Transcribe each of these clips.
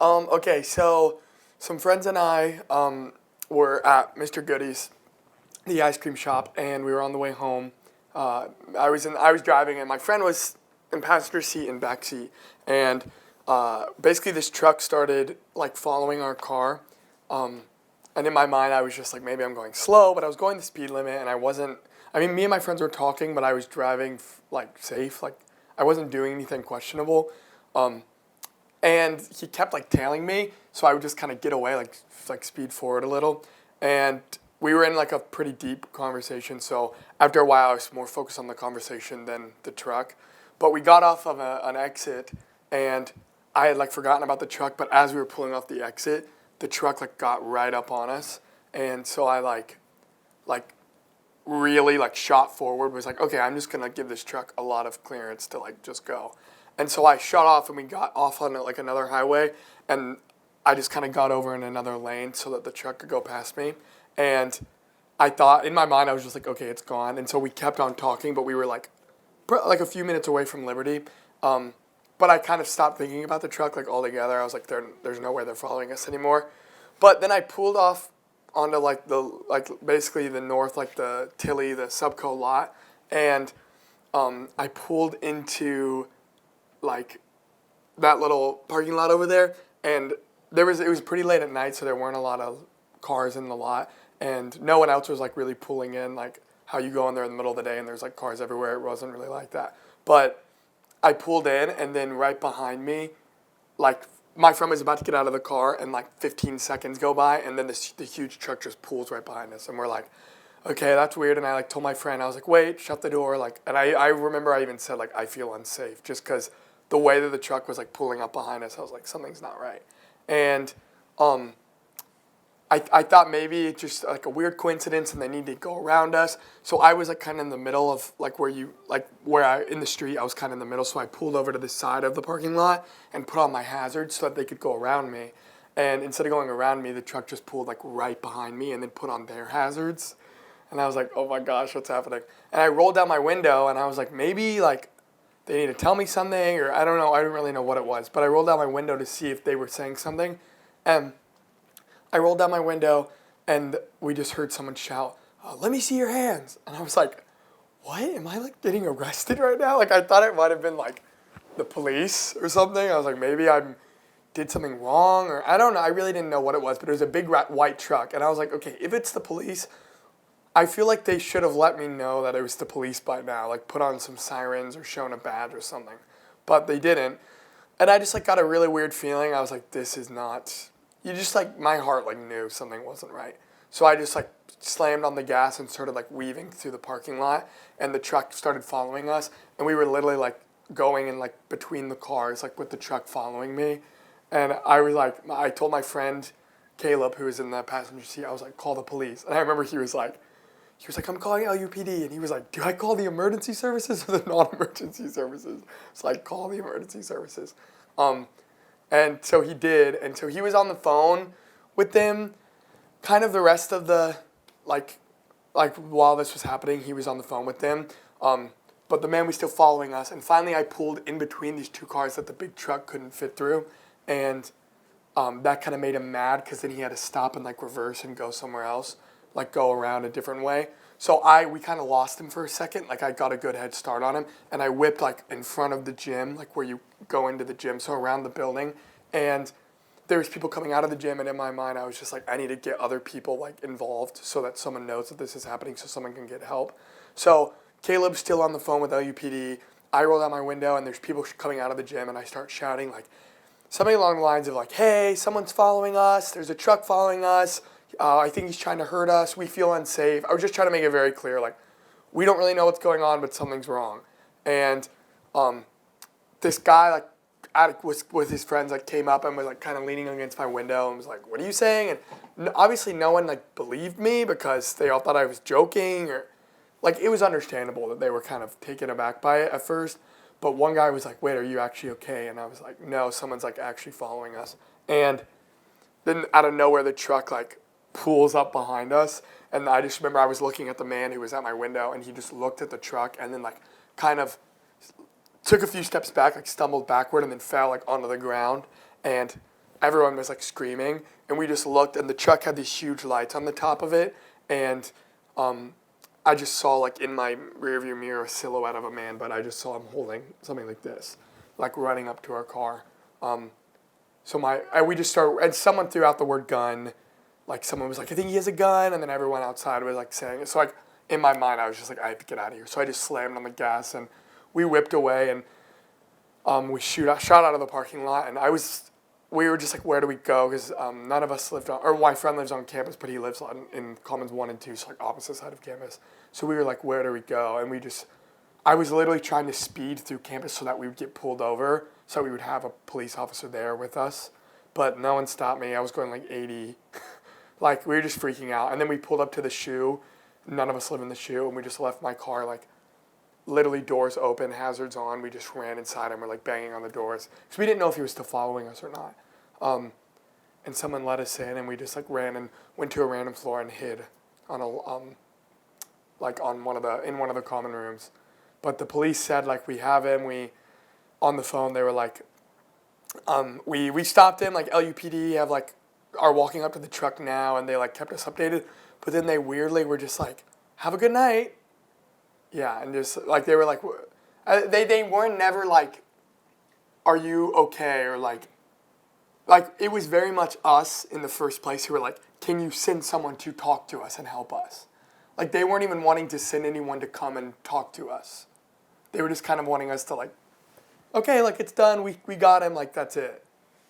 Okay, so some friends and I were at Mr. Goody's, the ice cream shop, and we were on the way home. I was driving, and my friend was in passenger seat and back seat, and basically this truck started like following our car. And in my mind, I was just like, maybe I'm going slow, but I was going the speed limit, and I wasn't. I mean, me and my friends were talking, but I was driving like safe, like I wasn't doing anything questionable. Um, and he kept like tailing me, so I would just kind of get away, like speed forward a little, and we were in like a pretty deep conversation. So after a while, I was more focused on the conversation than the truck. But we got off of an exit, and I had like forgotten about the truck. But as we were pulling off the exit, the truck like got right up on us, and so I like really like shot forward, was like, okay, I'm just gonna give this truck a lot of clearance to like just go. And so I shut off, and we got off on like another highway, and I just kind of got over in another lane so that the truck could go past me. And I thought, in my mind, I was just like, okay, it's gone. And so we kept on talking, but we were like a few minutes away from Liberty. But I kind of stopped thinking about the truck like altogether. I was like, there's no way they're following us anymore. But then I pulled off onto like basically the north, like the Tilly, the Subco lot, and I pulled into like that little parking lot over there, and it was pretty late at night, so there weren't a lot of cars in the lot, and no one else was like really pulling in, like how you go in there in the middle of the day and there's like cars everywhere. It wasn't really like that. But I pulled in, and then right behind me, like my friend was about to get out of the car, and like 15 seconds go by, and then the huge truck just pulls right behind us, and we're like, okay, that's weird. And I like told my friend, I was like, wait, shut the door, like, and I remember I even said like, I feel unsafe, just because the way that the truck was like pulling up behind us. I was like, something's not right. And I thought maybe it's just like a weird coincidence and they need to go around us. So I was like kind of in the middle of like in the street, I was kind of in the middle. So I pulled over to the side of the parking lot and put on my hazards so that they could go around me. And instead of going around me, the truck just pulled like right behind me and then put on their hazards. And I was like, oh my gosh, what's happening? And I rolled down my window, and I was like, maybe like they need to tell me something, or I don't know. I didn't really know what it was. But I rolled down my window to see if they were saying something. And I rolled down my window, and we just heard someone shout, let me see your hands. And I was like, what? Am I like getting arrested right now? Like I thought it might have been like the police or something. I was like, maybe I did something wrong, or I don't know. I really didn't know what it was, but it was a big white truck. And I was like, okay, if it's the police, I feel like they should have let me know that it was the police by now, like put on some sirens or shown a badge or something. But they didn't. And I just like got a really weird feeling. I was like, this is not, you just like, my heart like knew something wasn't right. So I just like slammed on the gas and started like weaving through the parking lot, and the truck started following us, and we were literally like going in like between the cars, like with the truck following me. And I was like, I told my friend Caleb, who was in the passenger seat, I was like, call the police. And I remember he was like, I'm calling LUPD. And he was like, do I call the emergency services or the non-emergency services? So I call the emergency services. And so he did. And so he was on the phone with them kind of the rest of the, like while this was happening, he was on the phone with them. But the man was still following us. And finally I pulled in between these two cars that the big truck couldn't fit through. And that kind of made him mad, because then he had to stop and like reverse and go somewhere else, like go around a different way. So we kind of lost him for a second. Like I got a good head start on him, and I whipped like in front of the gym, like where you go into the gym, so around the building. And there was people coming out of the gym, and in my mind I was just like, I need to get other people like involved so that someone knows that this is happening, so someone can get help. So Caleb's still on the phone with LUPD. I roll down my window, and there's people coming out of the gym, and I start shouting like something along the lines of like, hey, someone's following us. There's a truck following us. I think he's trying to hurt us. We feel unsafe. I was just trying to make it very clear, like, we don't really know what's going on, but something's wrong. And this guy, like, with his friends, like, came up and was, like, kind of leaning against my window and was like, what are you saying? And obviously no one, like, believed me, because they all thought I was joking, or, like, it was understandable that they were kind of taken aback by it at first. But one guy was like, wait, are you actually okay? And I was like, no, someone's, like, actually following us. And then out of nowhere, the truck, like, pulls up behind us, and I just remember I was looking at the man who was at my window, and he just looked at the truck and then like kind of took a few steps back, like stumbled backward, and then fell like onto the ground. And everyone was like screaming, and we just looked, and the truck had these huge lights on the top of it, and I just saw like in my rearview mirror a silhouette of a man, but I just saw him holding something like this, like running up to our car. We just started, and someone threw out the word gun, like someone was like, I think he has a gun, and then everyone outside was like saying it. So like in my mind, I was just like, I have to get out of here. So I just slammed on the gas, and we whipped away, and we shot out of the parking lot, and we were just like, where do we go? Because none of us lived on, or my friend lives on campus, but he lives in Commons 1 and 2, so like opposite side of campus. So we were like, where do we go? And I was literally trying to speed through campus so that we would get pulled over, so we would have a police officer there with us. But no one stopped me. I was going like 80. Like, we were just freaking out. And then we pulled up to the shoe. None of us live in the shoe, and we just left my car like literally doors open, hazards on. We just ran inside and we're like banging on the doors because we didn't know if he was still following us or not. And someone let us in, and we just like ran and went to a random floor and hid on in one of the common rooms. But the police said like, we have him. On the phone they were like, we stopped him, like LUPD are walking up to the truck now, and they like kept us updated. But then they weirdly were just like, have a good night. Yeah, and just like they were like, they weren't never like, are you okay, or like it was very much us in the first place who were like, can you send someone to talk to us and help us? Like they weren't even wanting to send anyone to come and talk to us. They were just kind of wanting us to like, okay, like it's done, we got him, like that's it.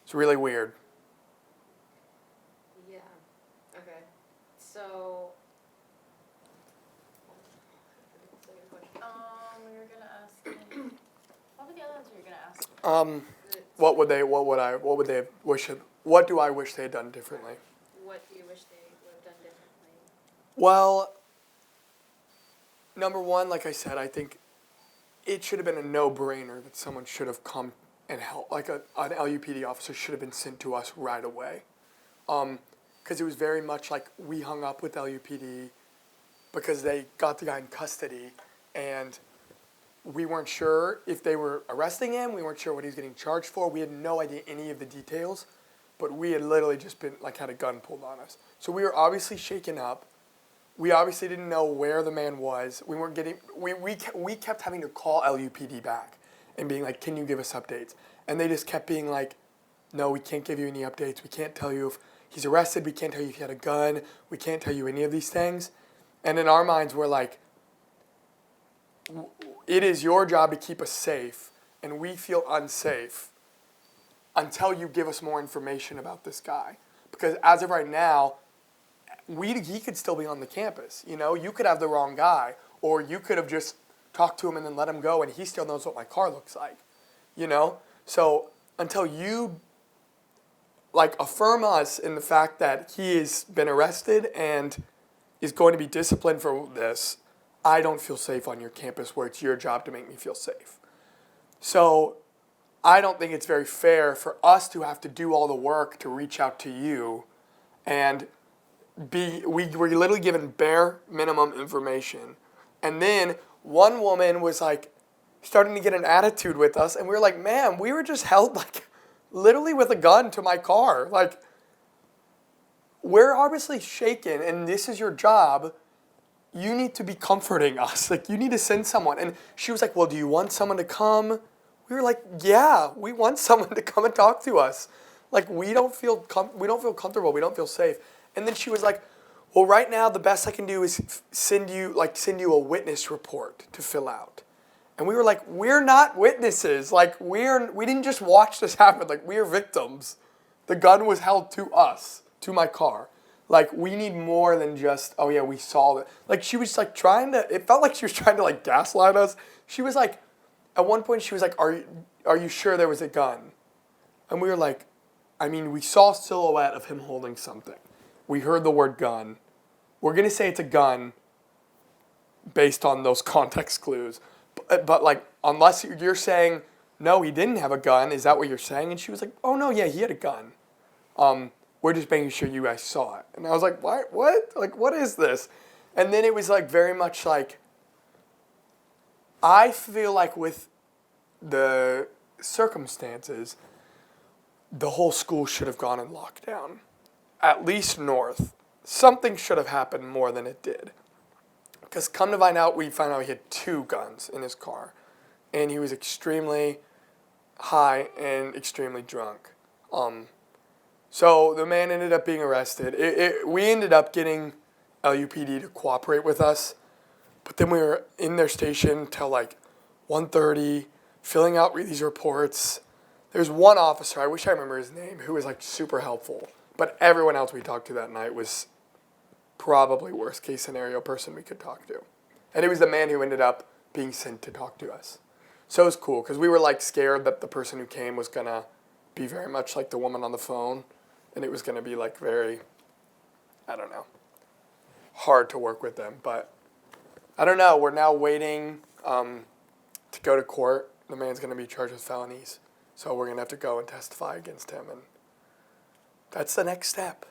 It's really weird. Yeah. Okay. So we were gonna ask. What were the other ones we were gonna ask? What do I wish they had done differently? What do you wish they would have done differently? Well, number one, like I said, I think it should have been a no-brainer that someone should have come and helped. Like an LUPD officer should have been sent to us right away. Because it was very much like we hung up with LUPD because they got the guy in custody, and we weren't sure if they were arresting him. We weren't sure what he was getting charged for. We had no idea any of the details, but we had literally just been like had a gun pulled on us. So we were obviously shaken up. We obviously didn't know where the man was. We weren't getting. We kept having to call LUPD back and being like, "Can you give us updates?" And they just kept being like, "No, we can't give you any updates. We can't tell you if he's arrested. We can't tell you if he had a gun. We can't tell you any of these things." And in our minds, we're like, it is your job to keep us safe, and we feel unsafe until you give us more information about this guy. Because as of right now, he could still be on the campus. You know, you could have the wrong guy, or you could have just talked to him and then let him go, and he still knows what my car looks like. You know, so until you like affirm us in the fact that he has been arrested and is going to be disciplined for this, I don't feel safe on your campus where it's your job to make me feel safe. So I don't think it's very fair for us to have to do all the work to reach out to you, and we were literally given bare minimum information. And then one woman was like starting to get an attitude with us, and we were like, "Ma'am, we were just held like literally with a gun to my car. Like, we're obviously shaken, and this is your job. You need to be comforting us. Like, you need to send someone." And she was like, "Well, do you want someone to come?" We were like, "Yeah, we want someone to come and talk to us. Like, we don't feel comfortable. We don't feel safe." And then she was like, "Well, right now the best I can do is send you a witness report to fill out." And we were like, "We're not witnesses. Like, we didn't just watch this happen. Like, we are victims. The gun was held to us, to my car. Like, we need more than just, oh yeah, we saw it." Like, she was like it felt like she was trying to like gaslight us. She was like, at one point she was like, are you sure there was a gun?" And we were like, I mean, we saw a silhouette of him holding something. We heard the word gun. We're going to say it's a gun based on those context clues. But like, unless you're saying, no, he didn't have a gun, is that what you're saying? And she was like, oh no, yeah, he had a gun. We're just making sure you guys saw it. And I was like, what? Like, what is this? And then it was like very much like, I feel like with the circumstances, the whole school should have gone in lockdown, at least north. Something should have happened more than it did. Because come to find out, we found out he had 2 guns in his car. And he was extremely high and extremely drunk. So the man ended up being arrested. We ended up getting LUPD to cooperate with us. But then we were in their station till like 1:30, filling out these reports. There's one officer, I wish I remember his name, who was like super helpful. But everyone else we talked to that night was probably worst case scenario person we could talk to. And it was the man who ended up being sent to talk to us. So it was cool because we were like scared that the person who came was going to be very much like the woman on the phone. And it was going to be like very, I don't know, hard to work with them. But I don't know. We're now waiting to go to court. The man's going to be charged with felonies. So we're going to have to go and testify against him. And that's the next step.